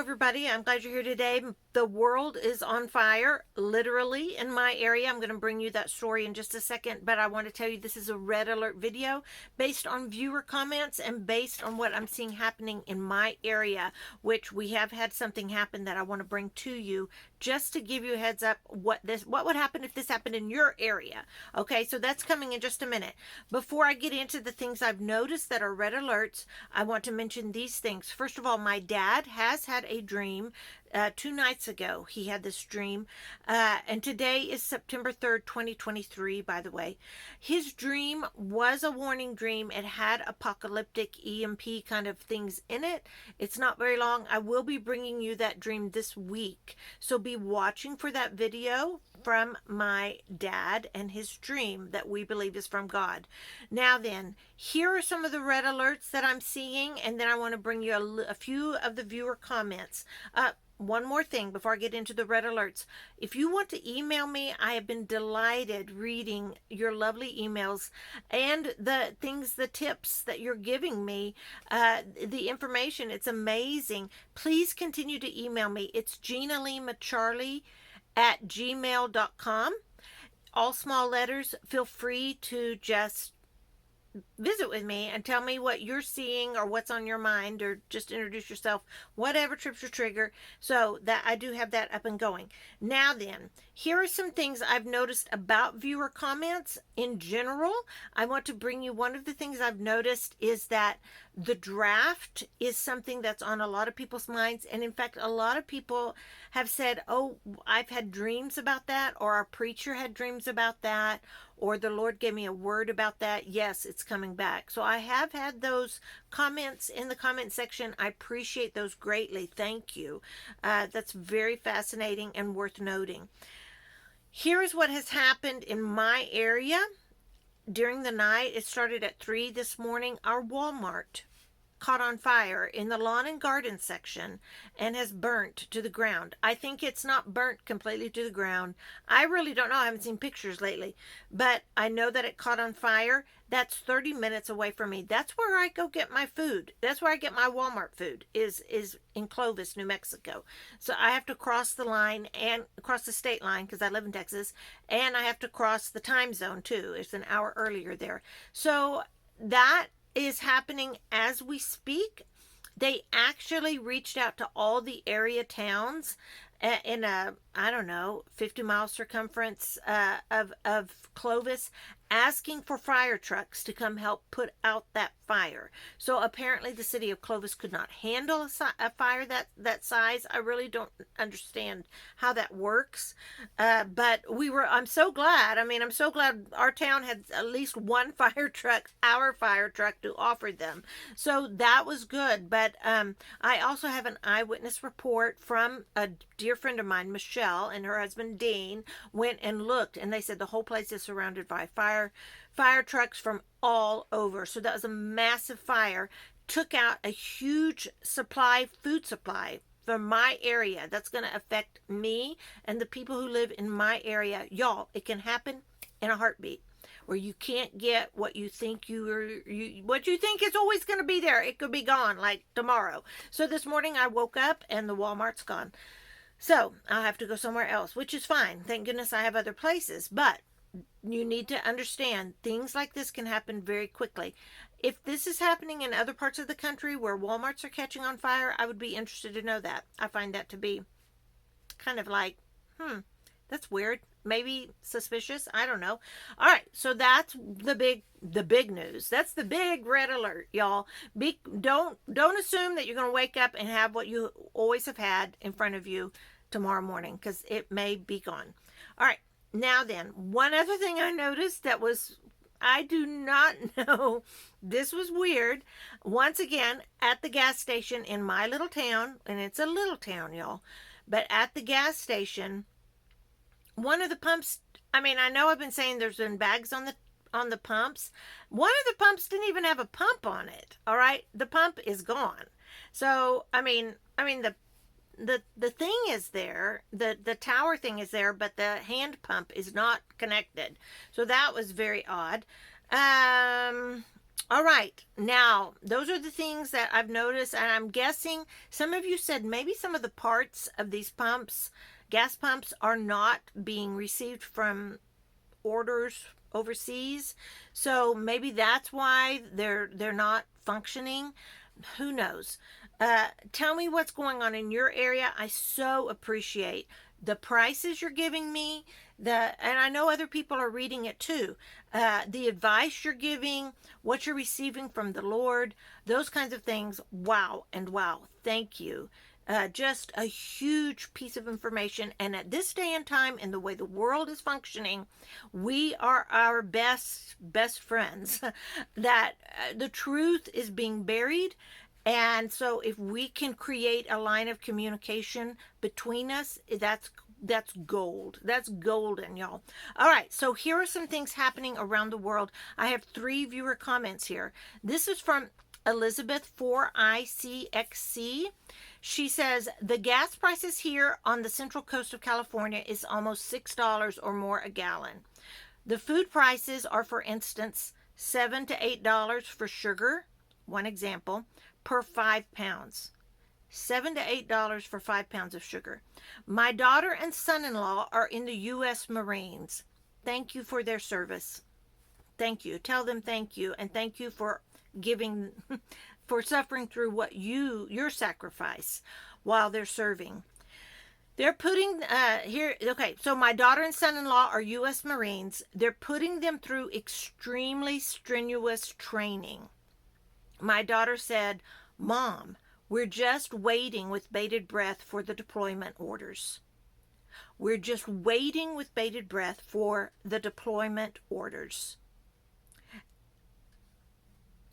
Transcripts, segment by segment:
everybody. I'm glad you're here today. The world is on fire, literally, in my area. I'm going to bring you that story in just a second, but I want to tell you this is a red alert video based on viewer comments and based on what I'm seeing happening in my area, which we have had something happen that I want to bring to you just to give you a heads up what would happen if this happened in your area. Okay, so that's coming in just a minute. Before I get into the things I've noticed that are red alerts, I want to mention these things. First of all, my dad has had a dream 2 nights ago. He had this dream, and today is September 3rd, 2023, by the way. His dream was a warning dream. It had apocalyptic EMP kind of things in it. It's not very long. I will be bringing you that dream this week, so be watching for that video from my dad and his dream that we believe is from God. Now then, here are some of the red alerts that I'm seeing, and then I want to bring you a few of the viewer comments. One more thing before I get into the red alerts. If you want to email me, I have been delighted reading your lovely emails and the things, the tips that you're giving me, the information. It's amazing. Please continue to email me. It's GinaLeeMacharlie@gmail.com. All small letters. Feel free to just visit with me and tell me what you're seeing or what's on your mind, or just introduce yourself, whatever trips your trigger. So that I do have that up and going. Now then, here are some things I've noticed about viewer comments in general. I want to bring you one of the things I've noticed is that the draft is something that's on a lot of people's minds. And in fact, a lot of people have said, oh, I've had dreams about that, or our preacher had dreams about that, or the Lord gave me a word about that. Yes, it's coming back. So I have had those comments in the comment section. I appreciate those greatly. Thank you. That's very fascinating and worth noting. Here's what has happened in my area during the night. It started at 3 this morning. Our Walmart caught on fire in the lawn and garden section and has burnt to the ground. I think it's not burnt completely to the ground. I really don't know. I haven't seen pictures lately, but I know that it caught on fire. That's 30 minutes away from me. That's where I go get my food. That's where I get my Walmart food is in Clovis, New Mexico. So I have to cross the line and cross the state line because I live in Texas, and I have to cross the time zone too. It's an hour earlier there. So that is happening as we speak. They actually reached out to all the area towns in a, I don't know, 50-mile circumference of Clovis, asking for fire trucks to come help put out that fire. So apparently the city of Clovis could not handle a fire that size. I really don't understand how that works. But I'm so glad. I'm so glad our town had at least one fire truck, our fire truck, to offer them. So that was good. But I also have an eyewitness report from a dear friend of mine, Michelle, and her husband Dean went and looked, and they said the whole place is surrounded by fire trucks from all over. So that was a massive fire. Took out a huge food supply for my area. That's going to affect me and the people who live in my area. Y'all, it can happen in a heartbeat, where you can't get what you think what you think is always going to be there. It could be gone like tomorrow. So this morning I woke up and the Walmart's gone. So I'll have to go somewhere else, which is fine. Thank goodness I have other places. But you need to understand things like this can happen very quickly. If this is happening in other parts of the country where Walmarts are catching on fire, I would be interested to know that. I find that to be kind of like, that's weird. Maybe suspicious. I don't know. All right. So that's the big news. That's the big red alert, y'all. Don't assume that you're going to wake up and have what you always have had in front of you tomorrow morning, because it may be gone. All right. Now then, one other thing I noticed I do not know. This was weird. Once again, at the gas station in my little town, and it's a little town, y'all, but at the gas station, one of the pumps, I know I've been saying there's been bags on the pumps. One of the pumps didn't even have a pump on it. All right. The pump is gone. So, the thing is there, the tower thing is there, but the hand pump is not connected. So that was very odd. All right. Now, those are the things that I've noticed, and I'm guessing some of you said maybe some of the parts of these pumps, gas pumps, are not being received from orders overseas. So maybe that's why they're not functioning. Who knows? Tell me what's going on in your area. I so appreciate the prices you're giving me. And I know other people are reading it too. The advice you're giving, what you're receiving from the Lord, those kinds of things. Wow and wow. Thank you. Just a huge piece of information. And at this day and time, in the way the world is functioning, we are our best friends. That the truth is being buried. And so if we can create a line of communication between us, that's gold. That's golden, y'all. All right, so here are some things happening around the world. I have 3 viewer comments here. This is from Elizabeth 4ICXC. She says, the gas prices here on the central coast of California is almost $6 or more a gallon. The food prices are, for instance, $7 to $8 for sugar, one example, per 5 pounds. $7 to $8 for 5 pounds of sugar. My daughter and son-in-law are in the U.S. Marines. Thank you for their service. Thank you. Tell them thank you, and thank you for giving, for suffering through what your sacrifice while they're serving. They're putting here, okay, so my daughter and son-in-law are U.S. Marines. They're putting them through extremely strenuous training. My daughter said, Mom, we're just waiting with bated breath for the deployment orders. We're just waiting with bated breath for the deployment orders.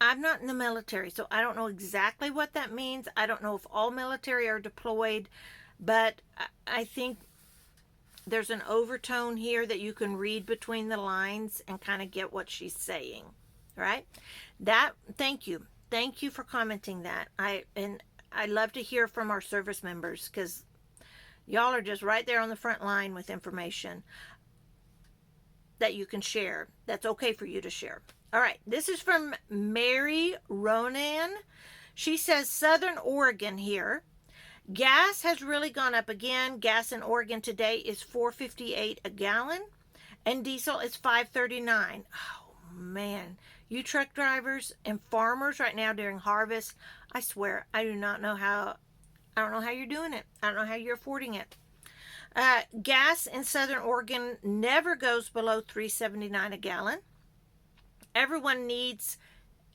I'm not in the military, so I don't know exactly what that means. I don't know if all military are deployed, but I think there's an overtone here that you can read between the lines and kind of get what she's saying, right? Thank you. Thank you for commenting that. I love to hear from our service members because y'all are just right there on the front line with information that you can share. That's okay for you to share. All right, this is from Mary Ronan. She says, Southern Oregon here. Gas has really gone up again. Gas in Oregon today is $4.58 a gallon, and diesel is $5.39. Oh, man. You truck drivers and farmers right now during harvest, I swear, I don't know how you're doing it. I don't know how you're affording it. Gas in Southern Oregon never goes below $3.79 a gallon. Everyone needs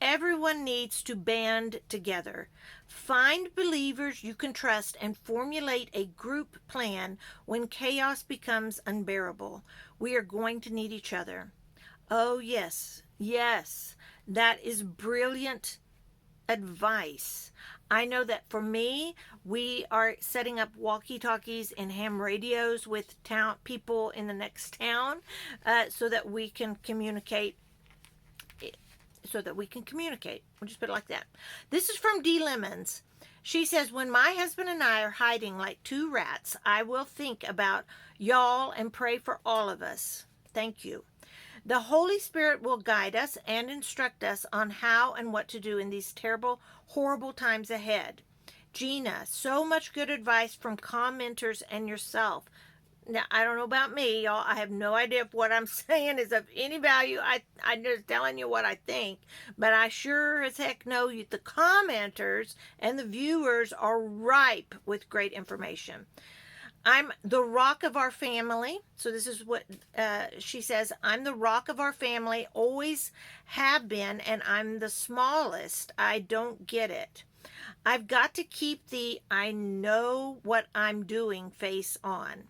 to band together. Find believers you can trust and formulate a group plan when chaos becomes unbearable. We are going to need each other. Oh, yes. Yes. That is brilliant advice. I know that for me, we are setting up walkie-talkies and ham radios with people in the next town so that we can communicate. We'll just put it like that. This is from D. Lemons. She says, when my husband and I are hiding like 2 rats, I will think about y'all and pray for all of us. Thank you. The Holy Spirit will guide us and instruct us on how and what to do in these terrible, horrible times ahead. Gina, so much good advice from commenters and yourself. Now, I don't know about me, y'all. I have no idea if what I'm saying is of any value. I'm just telling you what I think. But I sure as heck know the commenters and the viewers are ripe with great information. I'm the rock of our family. So this is what she says. I'm the rock of our family, always have been, and I'm the smallest. I don't get it. I've got to keep the I know what I'm doing face on.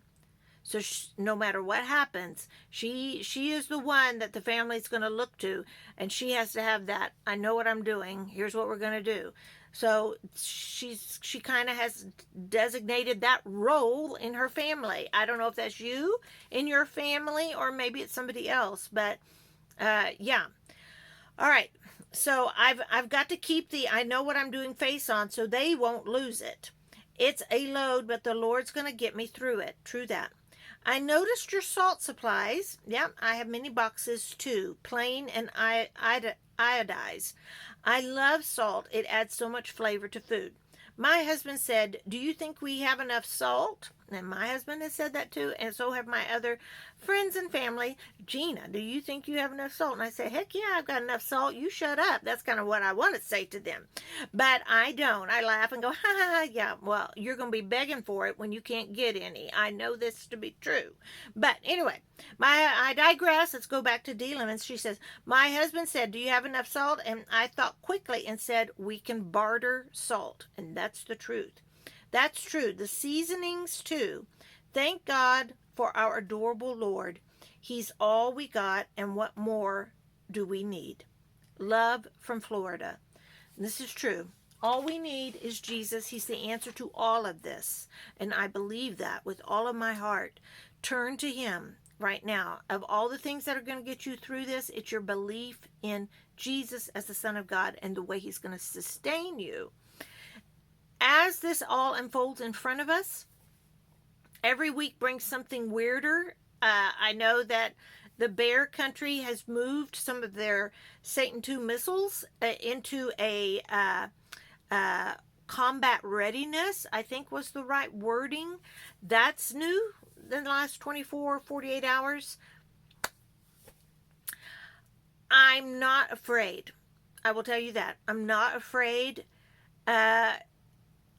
So no matter what happens, she is the one that the family's going to look to, and she has to have that, I know what I'm doing, here's what we're going to do. So she kind of has designated that role in her family. I don't know if that's you in your family or maybe it's somebody else, but yeah. All right. So I've got to keep the I know what I'm doing face on so they won't lose it. It's a load, but the Lord's going to get me through it. True that. I noticed your salt supplies. Yep, I have many boxes too, plain and iodized. I love salt. It adds so much flavor to food. My husband said, "Do you think we have enough salt?" And my husband has said that too, and so have my other friends and family. "Gina, do you think you have enough salt?" And I say, "Heck yeah, I've got enough salt. You shut up." That's kind of what I want to say to them. But I don't. I laugh and go, "Ha ha ha, yeah, well, you're going to be begging for it when you can't get any. I know this to be true." But anyway, I digress. Let's go back to D. Lemons. She says, "My husband said, 'Do you have enough salt?' And I thought quickly and said, 'We can barter salt.'" And that's the truth. That's true. The seasonings, too. Thank God for our adorable Lord. He's all we got, and what more do we need? Love from Florida. And this is true. All we need is Jesus. He's the answer to all of this. And I believe that with all of my heart. Turn to Him right now. Of all the things that are going to get you through this, it's your belief in Jesus as the Son of God and the way He's going to sustain you. As this all unfolds in front of us, every week brings something weirder. I know that the Bear Country has moved some of their Satan II missiles into a combat readiness, I think was the right wording. That's new in the last 24, 48 hours. I'm not afraid. I will tell you that. I'm not afraid.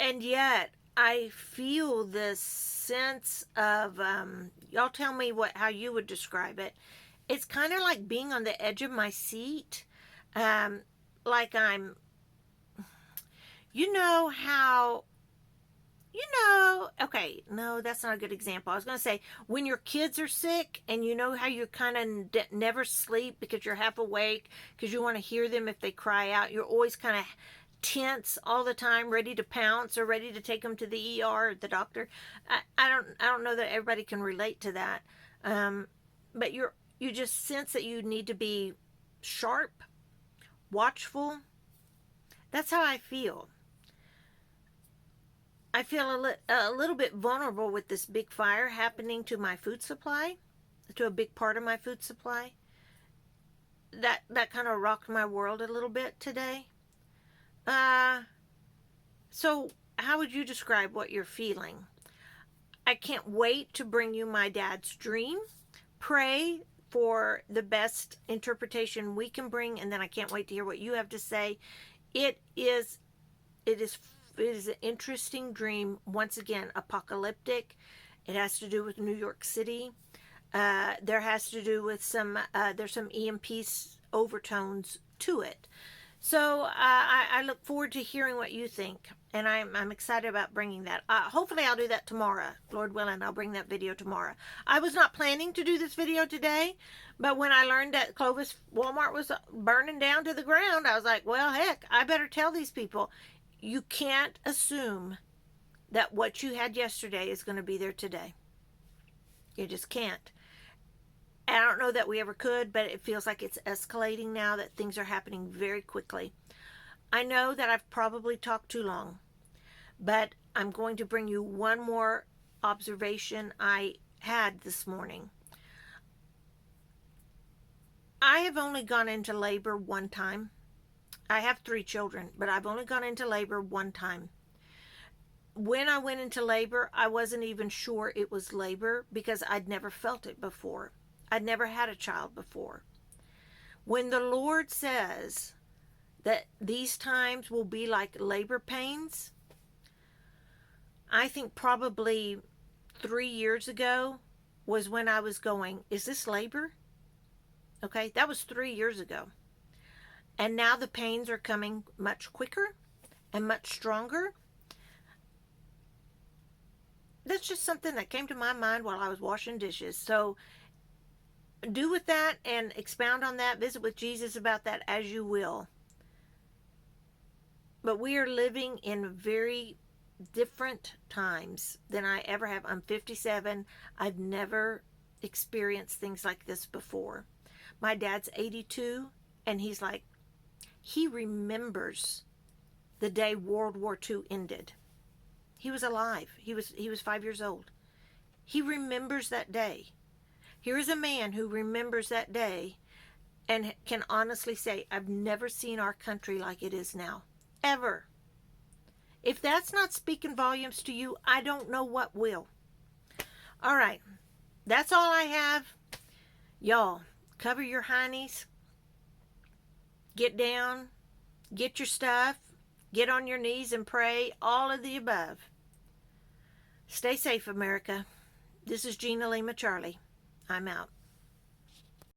And yet I feel this sense of y'all tell me how you would describe it. It's kind of like being on the edge of my seat. Like I'm, you know how, okay, no, that's not a good example. I was going to say when your kids are sick and you know how you kind of never sleep because you're half awake because you want to hear them if they cry out. You're always kind of tense all the time, ready to pounce or ready to take them to the ER or the doctor. I don't know that everybody can relate to that. But you just sense that you need to be sharp, watchful. That's how I feel. I feel a little bit vulnerable with this big fire happening to my food supply, to a big part of my food supply. That kind of rocked my world a little bit today. So how would you describe what you're feeling? I can't wait to bring you my dad's dream. Pray for the best interpretation we can bring, and then I can't wait to hear what you have to say. It is an interesting dream. Once again, apocalyptic. It has to do with New York City. There has to do with there's some EMP overtones to it. So I look forward to hearing what you think, and I'm excited about bringing that. Hopefully I'll do that tomorrow, Lord willing. I'll bring that video tomorrow. I was not planning to do this video today, but when I learned that Clovis Walmart was burning down to the ground, I was like, well, heck, I better tell these people. You can't assume that what you had yesterday is going to be there today. You just can't. I don't know that we ever could, but it feels like it's escalating now, that things are happening very quickly. I know that I've probably talked too long, but I'm going to bring you one more observation I had this morning. I have only gone into labor one time. I have 3 children, but I've only gone into labor one time. When I went into labor, I wasn't even sure it was labor because I'd never felt it before. I'd never had a child before. When the Lord says that these times will be like labor pains, I think probably 3 years ago was when I was going, is this labor? Okay, that was 3 years ago. And now the pains are coming much quicker and much stronger. That's just something that came to my mind while I was washing dishes. So do with that and expound on that. Visit with Jesus about that as you will. But we are living in very different times than I ever have. I'm 57. I've never experienced things like this before. My dad's 82, and he's like, he remembers the day World War II ended. He was alive. He was 5 years old. He remembers that day. Here is a man who remembers that day and can honestly say, I've never seen our country like it is now. Ever. If that's not speaking volumes to you, I don't know what will. All right. That's all I have. Y'all, cover your heinies. Get down. Get your stuff. Get on your knees and pray. All of the above. Stay safe, America. This is Gina Lima Charlie. I'm out.